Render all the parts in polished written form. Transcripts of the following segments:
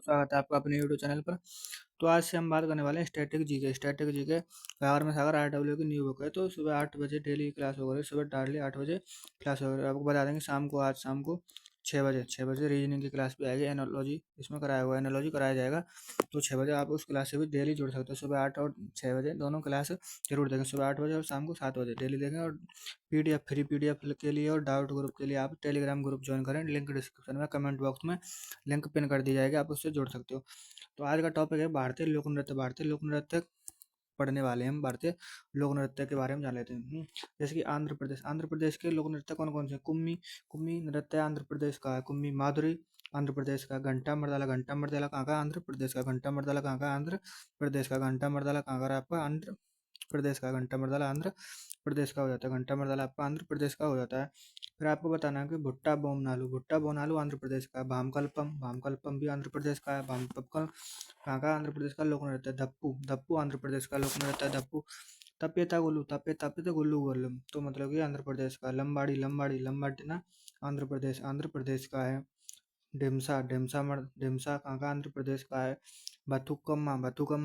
स्वागत है आपका अपने यूट्यूब चैनल पर। तो आज से हम बात करने वाले हैं स्टैटिक जी के सागर में सागर RW की न्यू बुक है। तो सुबह 8 बजे डेली क्लास हो रही है, सुबह डार्ली 8 बजे क्लास हो रही है। आपको बता देंगे शाम को, आज शाम को 6 बजे रीजनिंग की क्लास भी आएगी। एनोलॉजी इसमें कराया हुआ है, एनोलॉजी कराया जाएगा। तो 6 बजे आप उस क्लास से भी डेली जुड़ सकते हो। सुबह 8 और 6 बजे दोनों क्लास जरूर देखें, सुबह 8 बजे और शाम को 7 बजे डेली देखें। और पीडीएफ के लिए और डाउट ग्रुप के लिए आप टेलीग्राम ग्रुप ज्वाइन करें, लिंक डिस्क्रिप्शन में कमेंट बॉक्स में लिंक पिन कर दी जाएगी, आप उससे जुड़ सकते हो। तो आज का टॉपिक है भारतीय लोक नृत्य। भारतीय लोक नृत्य पढ़ने वाले हैं हम, भारतीय लोक नृत्य के बारे में जान लेते हैं। जैसे कि आंध्र प्रदेश के लोक नृत्य कौन कौन से? कुम्मी कुम्मी नृत्य आंध्र प्रदेश का है। कुम्मी माधुरी आंध्र प्रदेश का। घंटा मर्दाला कहाँ का? आंध्र प्रदेश का। घंटा मर्दाला कहाँ का? आंध्र प्रदेश का। घंटा मर्दाला कहाँ का? आपका आंध्र प्रदेश का। घंटा मर्दाला आंध्र प्रदेश का हो जाता है। घंटा मर्दाला आपका आंध्र प्रदेश का हो जाता है। फिर आपको बताना है कि भुट्टा बोमनालू आंध्र प्रदेश का। भामकल्पम भी आंध्र प्रदेश का है। भामकल्पम कहाँ का? आंध्र प्रदेश का लोक नृत्य है। धप्पू धप्पू आंध्र प्रदेश का लोक नृत्य है। धप्पू तप्पे गुल्लू गुल्लम तो मतलब कि आंध्र प्रदेश का। लंबाड़ी ना आंध्र प्रदेश का है। ढिमसा कहाँ का? आंध्र प्रदेश का है। बथुकम्मा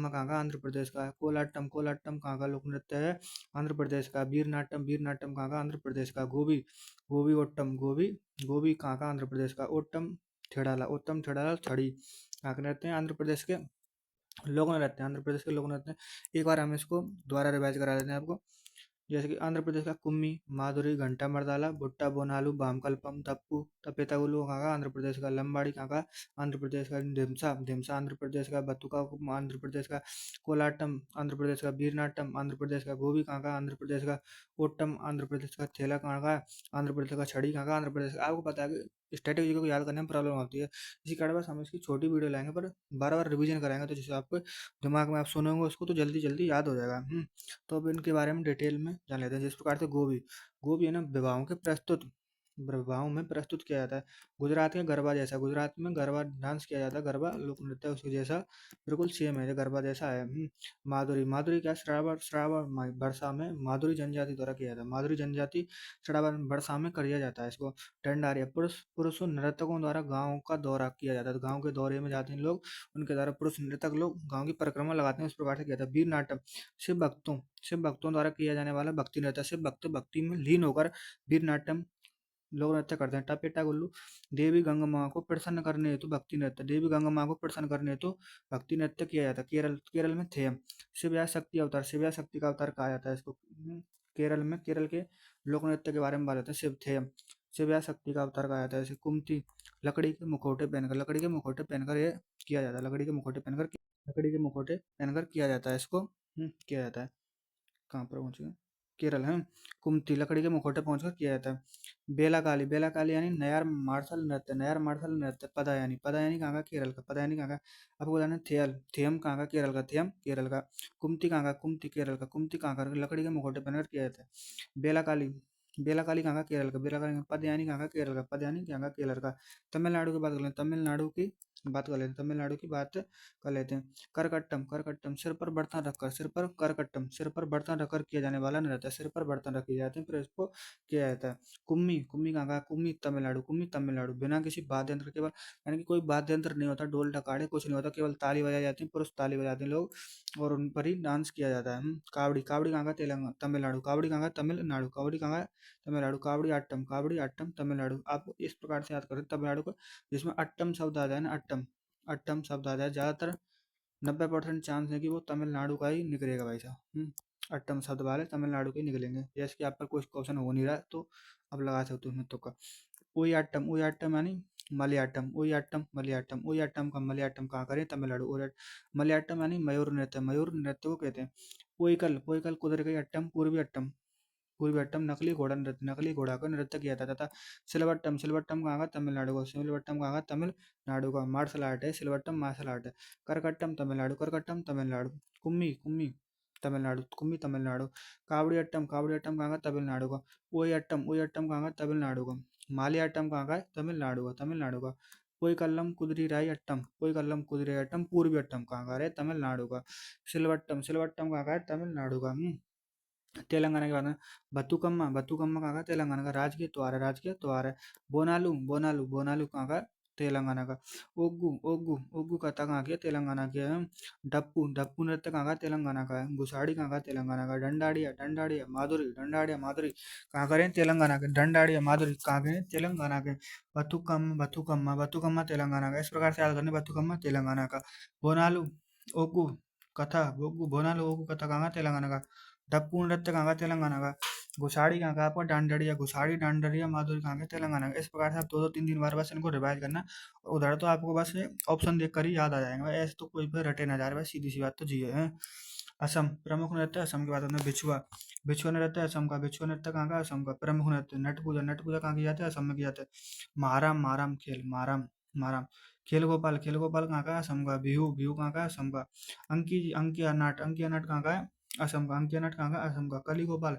कहाँ का? आंध्र प्रदेश का है। कोलाटम कहाँ का लोक नृत्य है? आंध्र प्रदेश का। वीर नाट्यम कहाँ का? आंध्र प्रदेश का। गोभी कहाँ का? आंध्र प्रदेश का। ओट्टम ठेड़ाला छड़ी कहाँ के रहते हैं? आंध्र प्रदेश के लोग नृत्य। आंध्र प्रदेश के लोक नृत्य। एक बार हम इसको दोबारा रिवाइज करा देते हैं आपको। जैसे कि आंध्र प्रदेश का कुम्मी, माधुरी, घंटा मर्दाला, भुट्टा बोनालू, भामकल्पम, तप्पू तपेतागुलू कहाँ का? आंध्र प्रदेश का। लंबाड़ी कहाँ का? आंध्र प्रदेश का। ढिमसा आंध्र प्रदेश का। बतुका आंध्र प्रदेश का। कोलाटम आंध्र प्रदेश का। वीरनाट्यम आंध्र प्रदेश का। गोभी कहाँ का? आंध्र प्रदेश का। ओट्टम आंध्र प्रदेश का। थेला कहाँ का? आंध्र प्रदेश का। छड़ी कहाँ का? आंध्र प्रदेश का। आपको पता है कि स्ट्रेटेजी को याद करने में प्रॉब्लम होती है, इसी कारण बस हम इसकी छोटी वीडियो लाएंगे, पर बार बार रिवीजन कराएंगे, तो जैसे आपको दिमाग में आप सुनेंगे उसको तो जल्दी जल्दी याद हो जाएगा। तो अब इनके बारे में डिटेल में जान लेते हैं। जिस प्रकार से गोभी गोभी है ना, विवाहों में प्रस्तुत किया जाता है। गुजरात के गरबा जैसा, गुजरात में गरबा डांस किया जाता है, गरबा लोक नृत्य उसके जैसा बिल्कुल सेम है, गरबा जैसा है। माधुरी क्या? श्रावण वर्षा में माधुरी जनजाति द्वारा किया जाता है। माधुरी जनजाति श्रावण वर्षा में किया जाता है इसको। डंडारिया पुरुष नर्तकों द्वारा गाँव का दौरा किया जाता है। गाँव के दौरे में जाते हैं लोग, उनके द्वारा पुरुष नृतक लोग गाँव की परिक्रमा लगाते हैं, उस प्रकार से किया जाता है। वीर नाटक शिव भक्तों द्वारा किया जाने वाला भक्ति नृत्य। शिव भक्त भक्ति में लीन होकर वीर नाट्यम लोग नृत्य करते हैं। टपेटा गुल्लू देवी गंगा माँ को प्रसन्न करने हेतु भक्ति नृत्य। देवी गंगा माँ को प्रसन्न करने हेतु भक्ति नृत्य किया जाता है। केरल में थेयम शिव या शक्ति का अवतार कहा जाता है इसको। केरल के लोक नृत्य के बारे में बात करते हैं। शिव या शक्ति का अवतार कहा जाता है। जैसे कुमती लकड़ी के मुखौटे पहनकर ये किया जाता है। लकड़ी के मुखौटे पहनकर किया जाता है इसको। किया जाता है। कहाँ पर पहुँच गए? केरल है। कुमती लकड़ी के मुखौटे पहुंचकर किया जाता है। बेला काली यानी नयार मार्शल नृत्य। पदायानी कहाँ का? केरल का। पदायानी कहाँ का? आपको बताना है। थेयम कहाँ का? केरल का। थेयम केरल का। कुमती कहाँ का? कुमती केरल का। कुमती कहाँ का? लकड़ी के मुखौटे पहनकर किया जाता है। बेला काली बेला काली कहाँ का? केरल का। पदयानी कहाँ का? केरल का। पदयानी कहाँ का? केरल का। तमिलनाडु की बात कर लेते हैं। तमिलनाडु की बात कर लेते हैं। करकट्टम सिर पर बर्तन रखकर किया जाने वाला नृत्य। सिर पर बर्तन रखे जाते हैं फिर इसको किया जाता है। कुम्मी कहाँ का? कुम्मी तमिलनाडु बिना किसी वाद्य यंत्र, केवल यानी कि कोई वाद्य यंत्र नहीं होता, ढोल ढकाड़े कुछ नहीं होता, केवल ताली बजाई जाती है, पुरुष ताली बजाते हैं लोग, और उन पर ही डांस किया जाता है। कावड़ी कहाँ का? तमिलनाडु। कावड़ी कहाँ का? तमिलनाडु। कावड़ी कहाँ का? तमिलनाडु। कावड़ी आट्टम तमिलनाडु। आप इस प्रकार से याद करें तमिलनाडु को, जिसमें अट्टम शब्द आ जाए ना, अट्टम शब्द आ जाए, ज्यादातर 90% चांस है कि वो तमिलनाडु का ही निकलेगा भाई साहब। अट्टम शब्द वाले तमिलनाडु के ही निकलेंगे। जैसे कि आप पर कोई क्वेश्चन हो नहीं रहा तो आप लगा सकते हो उसमें तुक्का। ओई आट्टम यानी मलियाट्टम का मलियाट्टम कहाँ करें? तमिलनाडु। मलियाट्टम यानी मयूर नृत्य को कहते हैं। पोईकल कुதிரை अट्टम पूर्वी अट्टम नकली घोड़ा का नृत्य किया जाता था। सिलवट्टम कहाँ का? तमिलनाडु का। तमिलनाडु का मार्शल आर्ट है। सिलवट्टम मार्शल आर्ट है। करकट्टम तमिलनाडु। कुम्मी तमिलनाडु। कावड़ी अट्टम कहाँ का? तमिलनाडु का। ओई अट्टम कहाँ का? तमिलनाडु का। मालियाट्टम कहाँ का है? तमिलनाडु का। पोईकल्लम कुदिரை अट्टम पूर्वी अट्टम कहाँ का है? तमिलनाडु का। सिलवट्टम कहाँ का है? तमिलनाडु का। तेलंगाना के बाद में बथुकम्मा कहाँ का? तेलंगाना का। राजकीय त्योहार है। बोनालू कहाँ का? तेलंगाना का। ओग्गू ओग्गू ओग्गू कथा कहाँ की है? तेलंगाना की है। डप्पू डप्पू नृत्य कहाँ का? तेलंगाना का है। गुसाड़ी कहाँ का? तेलंगाना का। डंडाड़िया डंडाड़िया माधुरी डंडाड़िया माधुरी कहाँ करें? तेलंगाना के। डंडाड़िया माधुरी कहाँ के? तेलंगाना के। बथुकम्मा बथुकम्मा तेलंगाना का। इस प्रकार से याद करने, बथुकम्मा तेलंगाना का। बोनालू ओग्गू कथा ओग्गू बोनालू ओग्गू कथा कहाँ का? तेलंगाना का। डप्पू नृत्य कहाँ का? तेलंगाना का। घुसाड़ी कहाँ का? आपका डांडड़िया घुसाड़ी डांडड़िया माधुरी कहाँ के? तेलंगाना का। इस प्रकार से आप दो दो तीन तीन बार बस इनको रिवाइज करना। उधर तो आपको बस ऑप्शन देखकर ही याद आ जाएगा, ऐसे तो कोई पे रटे ना जा रहे, बस सीधी सी बात तो जी है। असम प्रमुख नृत्य, असम की बात करते हैं। बिछुआ बिछुआ नृत्य असम का। बिछुआ नृत्य कहाँ का? असम का। प्रमुख नृत्य नट पूजा, नट पूजा कहाँ की जाती है? असम में की जाती है। माराम माराम खेल माराम माराम। खेल गोपाल कहाँ का? असम का। बिहू बिहू कहाँ का? असम का। अंकिया नाट कहाँ का है? असम का। अंकिया नाट कहाँ का? असम का। कली गोपाल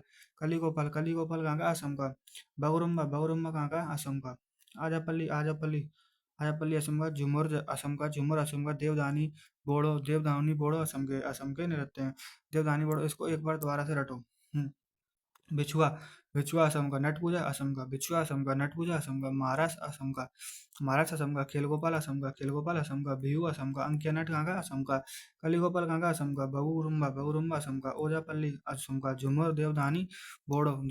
कहाँ का? असम का। बगुरुम्बा बगुरुम्बा कहाँ का? असम का। आजापल्ली आजापल्ली असम का। झूमर असम का। झूमर असम का। देवदानी बोड़ो असम के नृत्य हैं। देवदानी बोड़ो, इसको एक बार दोबारा से रटो। बिछुआ बिछुआ असम का। नट पूजा असम का। बिछुआ असम का। नट पूजा असम का। महाराष्ट्र असम का। खेल गोपाल असम का। बिहू असम का। अंकिया नट कहाँ का? असम का। कली गोपाल कहाँ का? असम का। बगुरुम्बा असम का। ओजापल्ली असम का। झूमर देवदानी बोड़ो,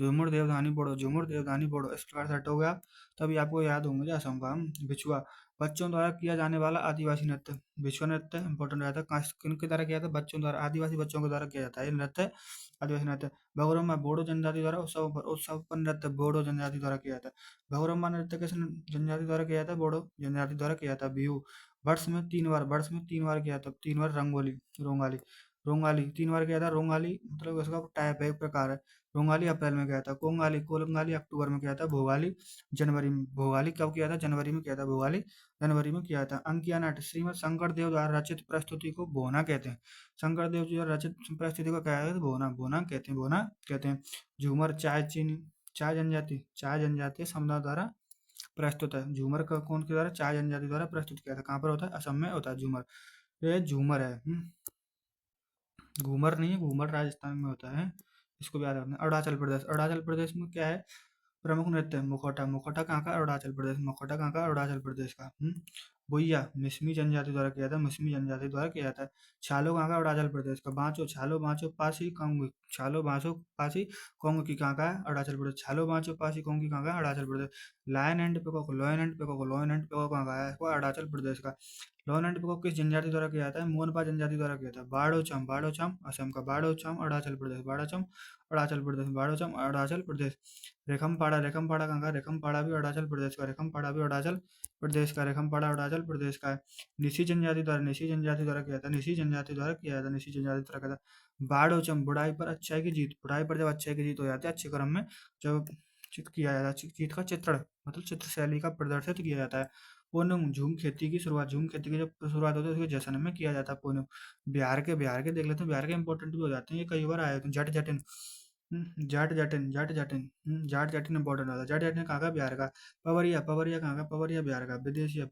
इस प्रकार से हटोगे आप, तभी आपको याद होंगे असम का। बिछुआ बच्चों द्वारा किया जाने वाला आदिवासी नृत्य। बिछुआ नृत्य इंपॉर्टेंट रहता है, किनके द्वारा किया जाता है? बच्चों द्वारा, आदिवासी बच्चों के द्वारा किया जाता है ये नृत्य, आदिवासी नृत्य। भगोरम्मा बोडो जनजाति द्वारा उत्सव पर नृत्य बोडो जनजाति द्वारा किया जाता है। भगोरम्मा नृत्य किस जनजाति द्वारा किया जाता है? बोडो जनजाति द्वारा किया जाता है। बिहू वर्ष में तीन बार किया जाता है। तीन बार रंगोली रोंगाली रोंगाली तीन बार किया था। रोंगाली मतलब उसका टाइप है, एक प्रकार है। रोंगाली अप्रैल में किया था। कोंगाली अक्टूबर में किया था। भोगाली जनवरी में। भोगाली कब किया था? जनवरी में किया था। भोगाली जनवरी में किया था। अंकिया नाट श्रीमद शंकर देव द्वारा रचित प्रस्तुति को भोना कहते हैं। शंकर देव जी द्वारा रचित प्रस्तुति को क्या है? भोना भोना कहते हैं। भोना कहते हैं। झूमर चाय जनजाति समुदाय द्वारा प्रस्तुत है। झूमर का कौन के द्वारा? चाय जनजाति द्वारा प्रस्तुत किया था। कहाँ पर होता है? असम में होता है झूमर। ये झूमर है। घूमर नहीं है, घूमर राजस्थान में होता है। इसको भी याद रखना। अरुणाचल प्रदेश में क्या है? प्रमुख नृत्य मुखौटा। मुखौटा कहाँ का? अरुणाचल प्रदेश। मुखौटा कहाँ का? अरुणाचल प्रदेश का। बुइया मिसमी जनजाति द्वारा किया था। मिसमी जनजाति द्वारा किया जाता है। छालो कहाँ का? अरुणाचल प्रदेश का। बांचो छालो बांचो पासी कोंग। छालो बांचो पासी कोंग की कहाँ का है? अरुणाचल प्रदेश। छालो बांचो पासी कोंग की कहाँ का है? Arunachal Pradesh. Lion and peacock कहाँ का है? वो अरुणाचल प्रदेश का। लॉन एंड पिकॉक किस जनजाति द्वारा किया जाता है? मोनपा जनजाति द्वारा किया जाता है। बाड़ोचम असम का। बाड़ोचम अरुणाचल प्रदेश। बाड़ोचम अरुणाचल प्रदेश। रेखमपाड़ा कहाँ का? रेखमपाड़ा भी अरुणाचल प्रदेश का। रेखमपाड़ा अरुणाचल प्रदेश का है। निसी जनजाति द्वारा किया था। निसी जनजाति द्वारा किया था। बाड़ोचम बुराई पर जब अच्छाई की जीत हो जाती है, अच्छे क्रम में जब चित किया जाता है, जीत का चित्रण मतलब चित्र शैली का प्रदर्शित किया जाता है। पूनम झूम खेती की जब शुरुआत होती है उसके जश्न में किया जाता है पूनम। बिहार के देख लेते हैं, बिहार के इंपॉर्टेंट भी हो जाते हैं, ये कई बार आए होते हैं। जाट जटिन इंपॉर्टेंट होता है। जाट जटिन कहाँ का? बिहार का। पवरिया कहाँ का? पवरिया बिहार का। विदेशिया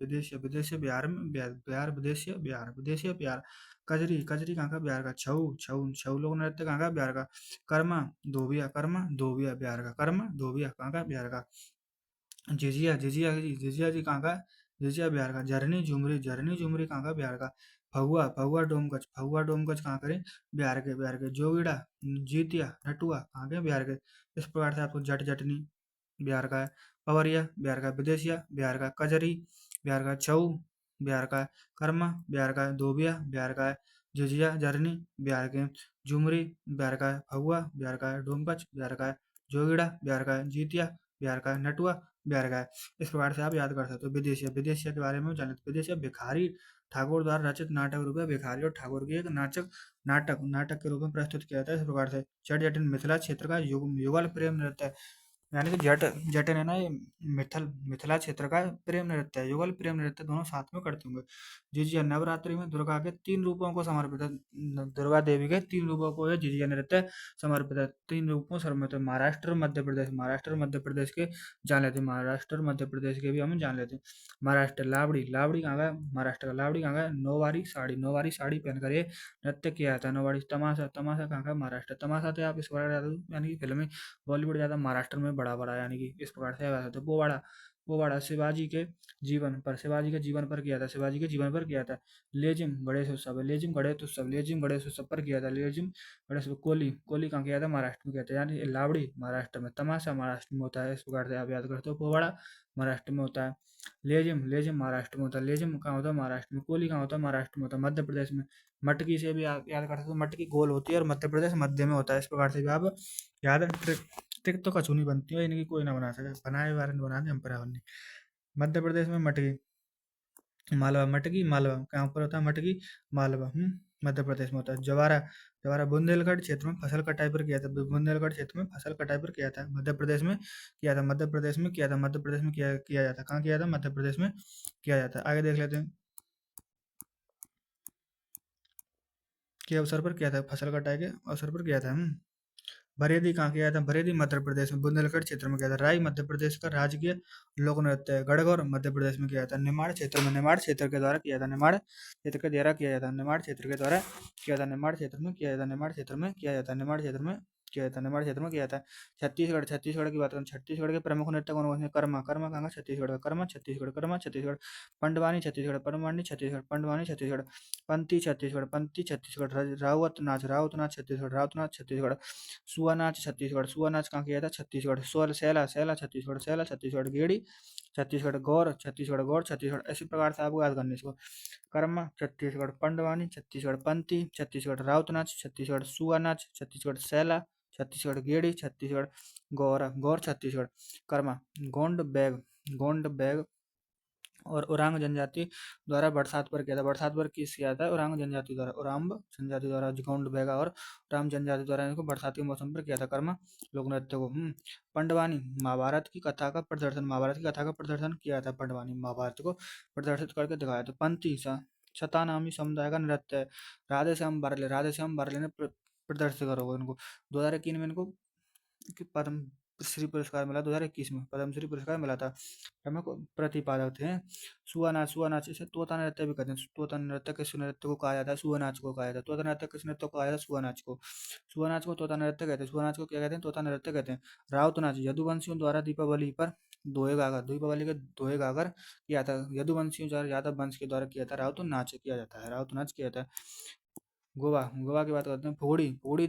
बिहार। कजरी कहाँ का? बिहार का। छऊ लोक नृत्य कहाँ का? बिहार का। कर्मा धोबिया बिहार का। कर्मा धोबिया कहाँ का? बिहार का। झिझिया जी कहाँ का? झिझिया बिहार का। झरनी झुमरी कहाँ का? बिहार का। फगुआ डोमकच कहाँ करे? बिहार के। जोगिड़ा जीतिया नटुआ कहाँ के? बिहार के। इस प्रकार से आपको जट जटनी बिहार का है। पवरिया बिहार का। विदेशिया बिहार का। कजरी बिहार का। छऊ बिहार का है। कर्मा बिहार का है। धोबिया बिहार का है। झिझिया झरनी बिहार के। झुमरी बिहार का है। फगुआ बिहार का है। डोमकच बिहार का है। जोगिड़ा बिहार का है। जीतिया बिहार का है। नटुआ बिहार का है। इस प्रकार से आप याद कर सकते हो। विदेशिया के बारे में जाने। विदेशिया भिखारी ठाकुर द्वारा रचित नाटक रूप है। भिखारी और ठाकुर की एक नाटक के रूप में प्रस्तुत किया जाता है। इस प्रकार से जट जटिन मिथिला क्षेत्र का युगल प्रेम नृत्य है। यानी कि जटिन है ना, ये मिथिला क्षेत्र का प्रेम नृत्य है। युगल प्रेम नृत्य दोनों साथ में करते होंगे। जिजिया नवरात्रि में दुर्गा के तीन रूपों को समर्पित है। दुर्गा देवी के तीन रूपों को यह जिजिया नृत्य समर्पित है। तीन रूपों समर्पित है। महाराष्ट्र मध्य प्रदेश के जान लेते हैं। महाराष्ट्र मध्य प्रदेश के भी हम जान लेते हैं। महाराष्ट्र लावड़ी लावड़ी कहाँ का है? महाराष्ट्र का। लावड़ी कहाँ का है? नौवारी साड़ी पहनकर ये नृत्य किया जाता है। नौवारी। तमाशा तमाशा कहाँ का? महाराष्ट्र। तमाशा तो आप इस बार यानी कि फिल्में बॉलीवुड ज़्यादा महाराष्ट्र में बड़ा बड़ा, यानी कि इस प्रकार से वैसे तो पोवाड़ा पोवाड़ा शिवाजी के जीवन पर किया था, शिवाजी के जीवन पर किया था। लेजिम लेजिम गणेश उत्सव पर किया था, लेजिम गणेश कोली कोली कहाँ किया था, महाराष्ट्र में किया था, यानी लावड़ी महाराष्ट्र में, तमाशा महाराष्ट्र में होता है, इस प्रकार से आप याद करते हो। पोवाड़ा महाराष्ट्र में होता है। लेजिम लेजिम महाराष्ट्र में होता है, लेजिम कहाँ होता है, महाराष्ट्र में। कोली कहाँ होता है, महाराष्ट्र में होता है। मध्य प्रदेश में मटकी से भी आप याद कर सकते हो, मटकी गोल होती है और मध्य प्रदेश मध्य में होता है, इस प्रकार से भी आप याद ट्रिक ट्रिक तो कछू नहीं बनती है, इनकी कोई ना बना सके, बनाए बारे में बना दे हम पर नहीं। मध्य प्रदेश में मटकी मालवा, मटकी मालवा कहाँ पर होता है, मटकी मालवा मध्य प्रदेश में होता है। जवारा जवारा बुंदेलखंड क्षेत्र में फसल कटाई पर किया था, बुंदेलखंड क्षेत्र में फसल कटाई पर किया था, मध्य प्रदेश में किया था, मध्य प्रदेश में किया था, मध्य प्रदेश में किया जाता, कहाँ किया था, मध्य प्रदेश में किया जाता है। आगे देख लेते हैं, के अवसर पर किया था, फसल कटाई के अवसर पर किया था। बरेदी कहाँ किया था, बरेदी मध्य प्रदेश में बुंदेलखंड क्षेत्र में किया था। राई मध्य प्रदेश का राजकीय लोक नृत्य है। गणगौर मध्य प्रदेश में किया था। निमाड़ क्षेत्र में, निमाड़ क्षेत्र के द्वारा किया था, निमाड़ क्षेत्र के द्वारा किया जाता है, निमाड़ क्षेत्र के द्वारा किया था, निमाड़ क्षेत्र में किया जाता है, निमाड़ क्षेत्र में किया जाता है, निमाड़ क्षेत्र में किया जाता है, निमाड़ क्षेत्र में किया जाता है। छत्तीसगढ़ की बात करें, छत्तीसगढ़ के प्रमुख नृत्य कौन कौन से, कर्मा कर्मा कहाँ का, छत्तीसगढ़ का, कर्मा छत्तीसगढ़, पंडवानी छत्तीसगढ़, पंडवानी छत्तीसगढ़, पंथी छत्तीसगढ़, राउत नाच छत्तीसगढ़, सुआ नाच छत्तीसगढ़, सुआ नाच कहाँ किया था, छत्तीसगढ़। सैला छत्तीसगढ़, गेड़ी छत्तीसगढ़, गौर छत्तीसगढ़, इसी प्रकार से आपको याद करने इसको। कर्मा छत्तीसगढ़, पंडवानी छत्तीसगढ़, पंथी छत्तीसगढ़, राउत नाच छत्तीसगढ़, सुआ नाच छत्तीसगढ़, सैला छत्तीसगढ़, गेड़ी छत्तीसगढ़, गौर छत्तीसगढ़। कर्मा गोंड बैग और उरांग जनजाति द्वारा बरसात पर किया था, बरसात पर किस किया था, उरांग जनजाति द्वारा, उरांब जनजाति द्वारा, गोंड बेगा और राम जनजाति द्वारा इनको बरसात के मौसम पर किया था, कर्मा लोक नृत्य को। पंडवानी महाभारत की कथा का प्रदर्शन, महाभारत की कथा का प्रदर्शन किया था, पंडवानी महाभारत को प्रदर्शित करके दिखाया था। पंथी शतानामी समुदाय का नृत्य है। राधेश्याम बारले ने प्रदर्शित करो इनको। 2001 में इनको पद्म श्री पुरस्कार मिला, 2021 में पद्मश्री पुरस्कार मिला था। प्रमुख प्रतिपादक थे सुआ नाच, इसे तोता नृत्य भी कहते हैं, तोता नृत्य किस नृत्य को कहा जाता है, सुआ नाच को कहा जाता है। तोता नृत्य किस नृत्य को कहा जाता है, सुआ नाच को तोता नृत्य कहते हैं, सुआ नाच को क्या कहते हैं, तोता नृत्य कहते हैं। राउत नाच यदुवंशियों द्वारा दीपावली पर दीपावली के दोहे गाकर किया था, यदुवंशियों द्वारा यादव वंश के द्वारा किया था, राउत नाच किया जाता है, राउत नाच किया जाता है। गोवा की बात करते हैं। फोड़ी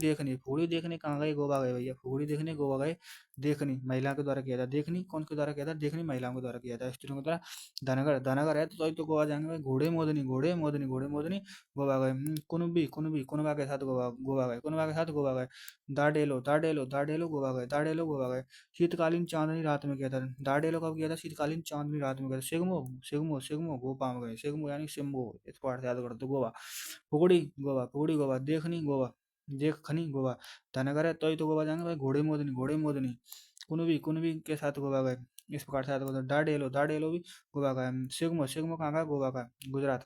देखने कहाँ गए, गोवा गए भैया, फोड़ी देखने गोवा गए। देखनी महिला के द्वारा किया था, देखनी कौन के द्वारा किया था, देखनी महिलाओं के द्वारा किया था, स्त्रियों के द्वारा। धनगर है तो गोवा जाएंगे भाई, घोड़े मोदनी गोवा गए। कुनबा के साथ गोवा गए, दाडेलो गोवा गए। शीतकालीन चांदनी रात में किया था, दाडेलो कब किया था, शीतकालीन चांदनी रात में किया था। सिग्मो गोपा में गए, सिग्मो यानी सिम्बो, इस पार्ट से याद कर दो। गोवा फुगड़ी गोवा, देखनी गोवा, धनगर है तो ही तो गोवा जाएंगे भाई, घोड़े मोदनी, कुनबी के साथ गोवा गए, इस प्रकार से याद करो। दाडेलो भी गोवा का है। सिग्मो कहाँ का, गोवा का, गुजरात।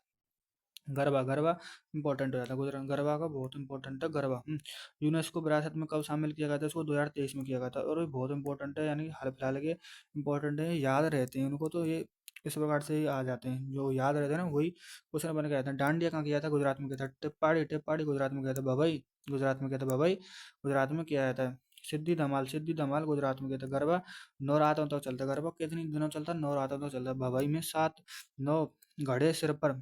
गरबा इंपॉर्टेंट हो जाता है, गुजरात गरबा का बहुत इंपॉर्टेंट है, गरबा। यूनेस्को विरासत में कब शामिल किया गया था, इसको 2023 में किया गया था, और ये बहुत इंपॉर्टेंट है, यानी हाल फिलहाल के इंपॉर्टेंट है, याद रहते हैं उनको, तो ये इस प्रकार से ही आ जाते हैं, जो याद रहते हैं ना वही क्वेश्चन बन के आते हैं। डांडिया कहाँ किया था, गुजरात में किया था। टिप्पाड़ी गुजरात में किया था। भभई गुजरात में किया जाता है। सिद्धि धमाल गुजरात में किया था। गरबा नवरात्रों तक चलता है, गरबा कितने दिनों चलता है, नवरात्रों तक चलता है। भभई में 9 घड़े सिर पर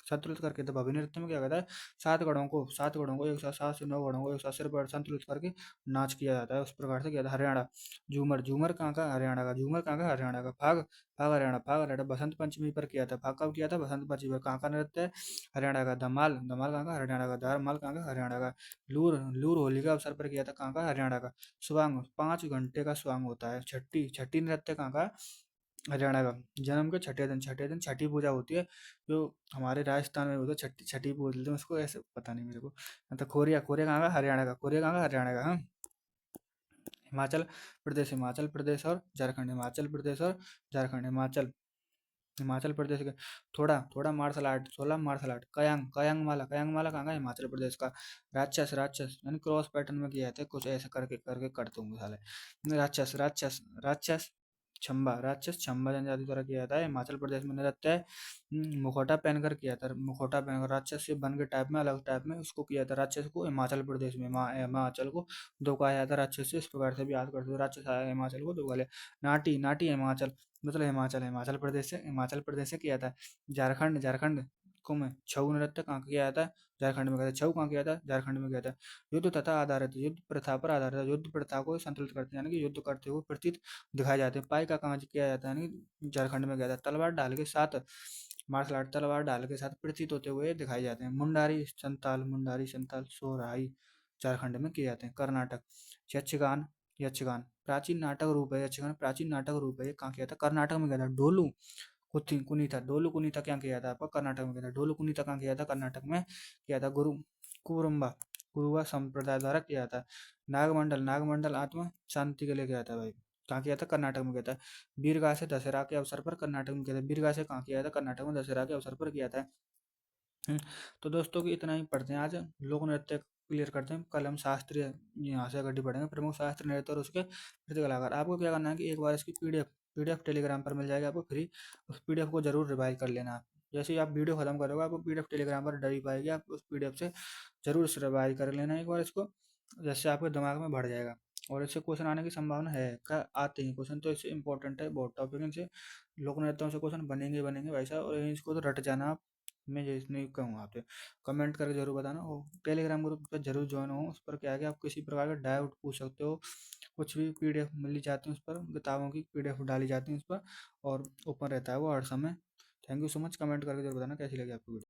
संतुलित करके, तो भव्य नृत्य में क्या कहता है, 7 घड़ों को एक साथ, 7 से 9 घड़ों को एक साथ सिर पर संतुलित करके नाच किया जाता है, उस प्रकार से किया था। हरियाणा झूमर कहाँ का, हरियाणा का। फाग हरियाणा बसंत पंचमी पर किया था, फाग कब किया था, बसंत पंचमी पर। कहाँ का नृत्य है, हरियाणा का। धमाल कहाँ का, हरियाणा का। धमाल कहाँ का, हरियाणा का। लूर होली का अवसर पर किया था, कहाँ का, हरियाणा का। स्वांग 5 घंटे का स्वांग होता है। छठी नृत्य कहाँ का, हरियाणा का। जन्म के छठे दिन छठी पूजा होती है, जो हमारे राजस्थान में होता है, छठी छठी बोलते हैं उसको, ऐसे पता नहीं मेरे को। मतलब कोरिया कहाँ का, हरियाणा का। हाँ। हिमाचल प्रदेश और झारखंड, हिमाचल प्रदेश के। थोड़ा मार्शल आर्ट, 16 मार्शल आर्ट। कयांग माला कहाँ का, हिमाचल प्रदेश का। राक्षस यानी क्रॉस पैटर्न में किया जाता है, कुछ ऐसे करके करके करते होंगे साले। राक्षस छंबा, राक्षस छंबा जनजाति द्वारा किया जाता है। हिमाचल प्रदेश में नृत्य है मुखौटा पहनकर किया जाता है। मुखौटा पहनकर राक्षस से बन के टाइप में, अलग टाइप में उसको किया जाता है। राक्षस को हिमाचल प्रदेश में हिमाचल को दो कहा जाता है राक्षस से। इस प्रकार से भी याद करते हो, राक्षस आया हिमाचल को दो गाले। नाटी, नाटी हिमाचल, मतलब हिमाचल, हिमाचल प्रदेश से किया था। झारखंड, झारखंड को में छऊ नृत्य कहाँ किया जाता है? झारखंड में किया जाता है। छऊ कहाँ किया जाता है? झारखंड में किया जाता है। युद्ध तथा आधारित, युद्ध प्रथा पर आधारित है। युद्ध प्रथा को संतुलित करते हैं, यानी कि युद्ध करते हुए प्रतीत दिखाए जाते हैं। पाई का कहाँ किया जाता है? यानी झारखंड में किया जाता है। तलवार ढाल के साथ, मार्शल आर्ट तलवार ढाल के साथ प्रतीत होते हुए दिखाए जाते हैं। मुंडारी संताल सोहराई झारखंड में किए जाते हैं। कर्नाटक, यक्षगान, यक्षगान प्राचीन नाटक रूप है। यक्षगान प्राचीन नाटक रूप है। ये कहाँ किया था? कर्नाटक में किया था। डोलू कुनीता, डोलू कुनीता क्या किया था? आपका कर्नाटक में किया था। डोलू कुनीता कहाँ किया था? कर्नाटक में किया था। कुरुम्बा, कुरुवा संप्रदाय द्वारा किया था। नागमंडल, नागमंडल आत्मा शांति के लिए किया था भाई। कहाँ किया था? कर्नाटक में किया था। वीरगासे दशहरा के अवसर पर कर्नाटक में किया था। वीरगासे कहाँ किया था? कर्नाटक में दशहरा के अवसर पर किया था। हम्म, तो दोस्तों की इतना ही पढ़ते हैं आज। लोक नृत्य क्लियर करते हैं। कल हम शास्त्रीय यहाँ से गड्डी पढ़ेंगे, प्रमुख शास्त्रीय नृत्य और उसके नृत्य कलाकार। आपको क्या करना है कि एक बार इसकी पीडीएफ टेलीग्राम पर मिल जाएगी आपको फ्री। उस पीडीएफ को जरूर रिवाइज कर लेना। जैसे ही आप वीडियो खत्म करोगे आपको पीडीएफ टेलीग्राम पर डली पाएगी। आप उस पीडीएफ से जरूर इसे रिवाइज कर लेना एक बार इसको, जैसे आपके दिमाग में बढ़ जाएगा। और इससे क्वेश्चन आने की संभावना है, क्या आते हैं क्वेश्चन, तो इससे इंपॉर्टेंट है बहुत टॉपिक। इनसे लोक नृत्यों से क्वेश्चन बनेंगे बनेंगे वैसा, और इसको तो रट जाना आप। मैं यही नहीं कहूँगा आपसे। कमेंट करके जरूर बताना, और टेलीग्राम ग्रुप पर जरूर ज्वाइन हो। उस पर क्या है कि आप किसी प्रकार का डाउट पूछ सकते हो। कुछ भी पीडीएफ मिल जाती है उस पर, किताबों की पीडीएफ डाली जाती है उस पर, और ओपन रहता है वो हर समय। Thank you so much. Comment करके जरूर बताना कैसी लगी आपको वीडियो।